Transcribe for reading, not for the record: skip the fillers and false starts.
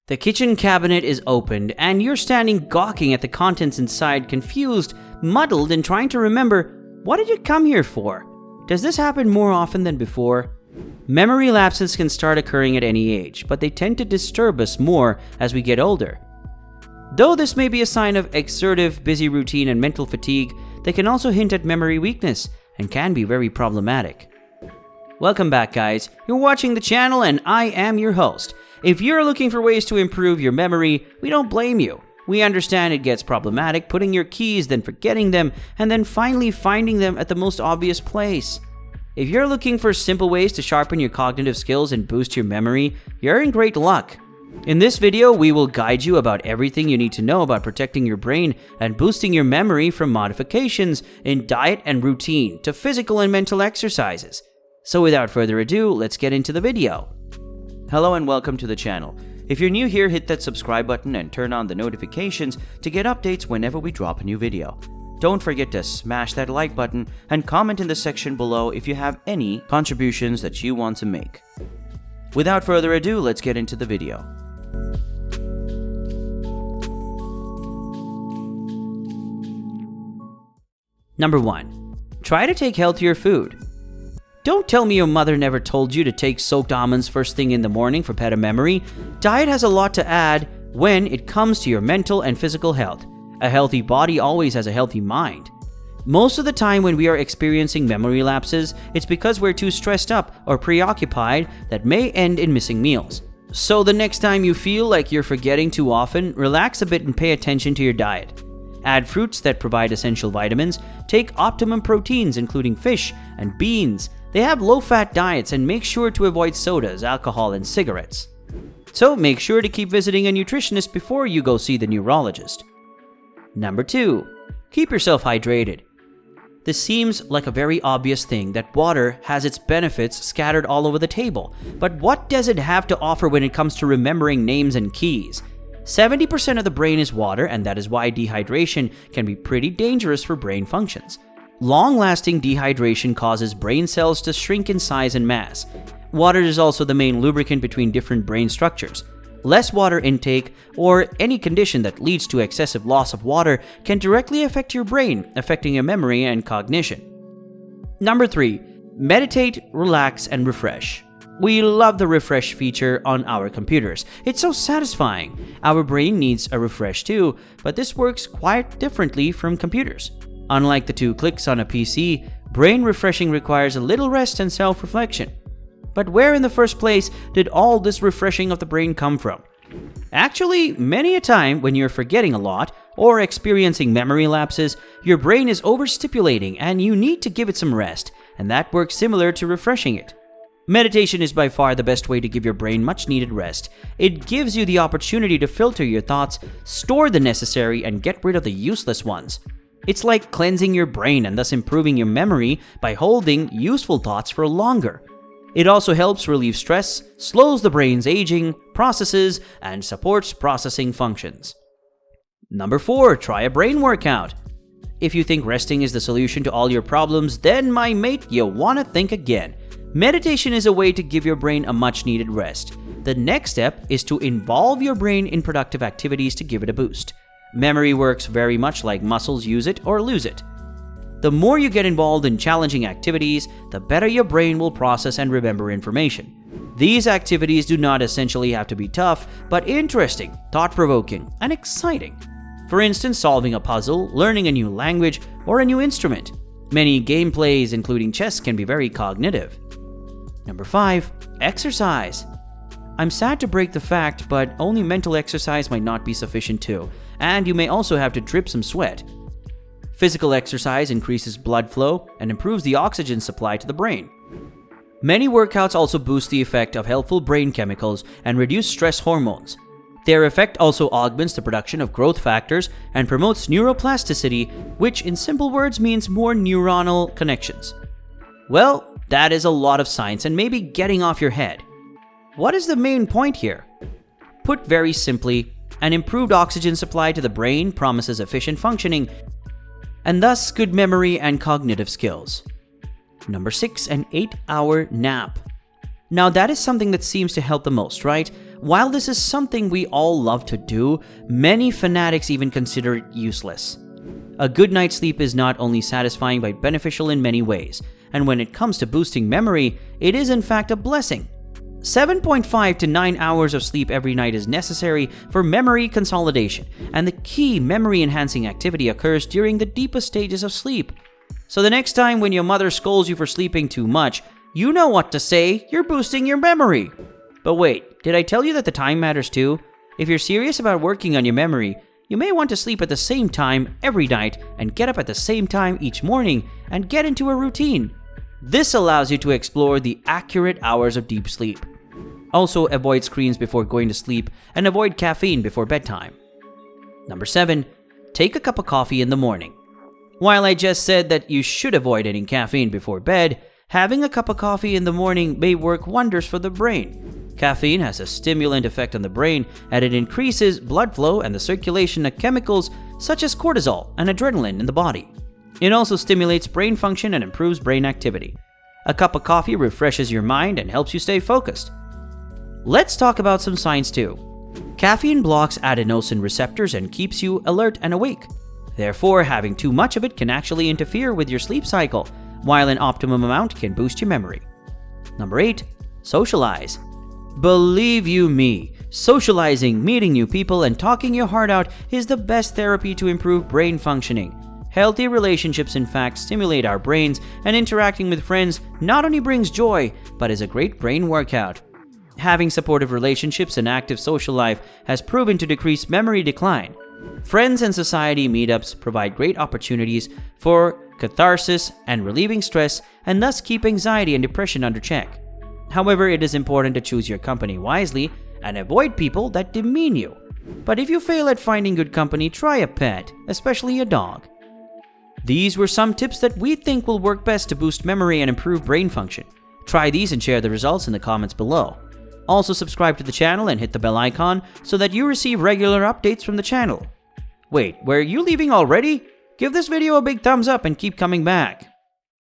The kitchen cabinet is opened, and you're standing gawking at the contents inside, confused, muddled, and trying to remember, what did you come here for? Does this happen more often than before? Memory lapses can start occurring at any age, but they tend to disturb us more as we get older. Though this may be a sign of exertive, busy routine and mental fatigue, they can also hint at memory weakness and can be very problematic. Welcome back, guys. You're watching the channel and I am your host. If you're looking for ways to improve your memory, we don't blame you. We understand it gets problematic putting your keys, then forgetting them, and then finally finding them at the most obvious place. If you're looking for simple ways to sharpen your cognitive skills and boost your memory, you're in great luck. In this video, we will guide you about everything you need to know about protecting your brain and boosting your memory, from modifications in diet and routine to physical and mental exercises. So without further ado, let's get into the video. Hello and welcome to the channel. If you're new here, hit that subscribe button and turn on the notifications to get updates whenever we drop a new video. Don't forget to smash that like button and comment in the section below if you have any contributions that you want to make. Without further ado, let's get into the video. Number 1. Try to take healthier food. Don't tell me your mother never told you to take soaked almonds first thing in the morning for better memory. Diet has a lot to add when it comes to your mental and physical health. A healthy body always has a healthy mind. Most of the time when we are experiencing memory lapses, it's because we're too stressed up or preoccupied that may end in missing meals. So the next time you feel like you're forgetting too often, relax a bit and pay attention to your diet. Add fruits that provide essential vitamins, take optimum proteins including fish and beans. They have low-fat diets, and make sure to avoid sodas, alcohol, and cigarettes. So make sure to keep visiting a nutritionist before you go see the neurologist. Number 2. Keep yourself hydrated. This seems like a very obvious thing, that water has its benefits scattered all over the table. But what does it have to offer when it comes to remembering names and keys? 70% of the brain is water, and that is why dehydration can be pretty dangerous for brain functions. Long-lasting dehydration causes brain cells to shrink in size and mass. Water is also the main lubricant between different brain structures. Less water intake, or any condition that leads to excessive loss of water, can directly affect your brain, affecting your memory and cognition. Number 3. Meditate, relax, and refresh. We love the refresh feature on our computers. It's so satisfying. Our brain needs a refresh too, but this works quite differently from computers. Unlike the 2 clicks on a PC, brain refreshing requires a little rest and self-reflection. But where in the first place did all this refreshing of the brain come from? Actually, many a time when you're forgetting a lot or experiencing memory lapses, your brain is overstimulating and you need to give it some rest, and that works similar to refreshing it. Meditation is by far the best way to give your brain much needed rest. It gives you the opportunity to filter your thoughts, store the necessary, and get rid of the useless ones. It's like cleansing your brain and thus improving your memory by holding useful thoughts for longer. It also helps relieve stress, slows the brain's aging processes, and supports processing functions. Number 4. Try a brain workout. If you think resting is the solution to all your problems, then my mate, you want to think again. Meditation is a way to give your brain a much needed rest. The next step is to involve your brain in productive activities to give it a boost. Memory works very much like muscles, use it or lose it. The more you get involved in challenging activities, the better your brain will process and remember information. These activities do not essentially have to be tough, but interesting, thought-provoking, and exciting. For instance, solving a puzzle, learning a new language, or a new instrument. Many gameplays, including chess, can be very cognitive. Number 5. Exercise. I'm sad to break the fact, but only mental exercise might not be sufficient too, and you may also have to drip some sweat. Physical exercise increases blood flow and improves the oxygen supply to the brain. Many workouts also boost the effect of helpful brain chemicals and reduce stress hormones. Their effect also augments the production of growth factors and promotes neuroplasticity, which in simple words means more neuronal connections. Well, that is a lot of science and maybe getting off your head. What is the main point here? Put very simply, an improved oxygen supply to the brain promises efficient functioning and thus good memory and cognitive skills. Number 6, an 8-hour nap. Now that is something that seems to help the most, right? While this is something we all love to do, many fanatics even consider it useless. A good night's sleep is not only satisfying but beneficial in many ways, and when it comes to boosting memory, it is in fact a blessing. 7.5 to 9 hours of sleep every night is necessary for memory consolidation, and the key memory-enhancing activity occurs during the deepest stages of sleep. So the next time when your mother scolds you for sleeping too much, you know what to say, you're boosting your memory. But wait, did I tell you that the time matters too? If you're serious about working on your memory, you may want to sleep at the same time every night and get up at the same time each morning and get into a routine. This allows you to explore the accurate hours of deep sleep. Also, avoid screens before going to sleep and avoid caffeine before bedtime. Number 7. Take a cup of coffee in the morning. While I just said that you should avoid any caffeine before bed, having a cup of coffee in the morning may work wonders for the brain. Caffeine has a stimulant effect on the brain, and it increases blood flow and the circulation of chemicals such as cortisol and adrenaline in the body. It also stimulates brain function and improves brain activity. A cup of coffee refreshes your mind and helps you stay focused. Let's talk about some science too. Caffeine blocks adenosine receptors and keeps you alert and awake. Therefore, having too much of it can actually interfere with your sleep cycle, while an optimum amount can boost your memory. Number 8. Socialize. Believe you me, socializing, meeting new people, and talking your heart out is the best therapy to improve brain functioning. Healthy relationships in fact stimulate our brains, and interacting with friends not only brings joy, but is a great brain workout. Having supportive relationships and active social life has proven to decrease memory decline. Friends and society meetups provide great opportunities for catharsis and relieving stress, and thus keep anxiety and depression under check. However, it is important to choose your company wisely and avoid people that demean you. But if you fail at finding good company, try a pet, especially a dog. These were some tips that we think will work best to boost memory and improve brain function. Try these and share the results in the comments below. Also subscribe to the channel and hit the bell icon so that you receive regular updates from the channel. Wait, were you leaving already? Give this video a big thumbs up and keep coming back.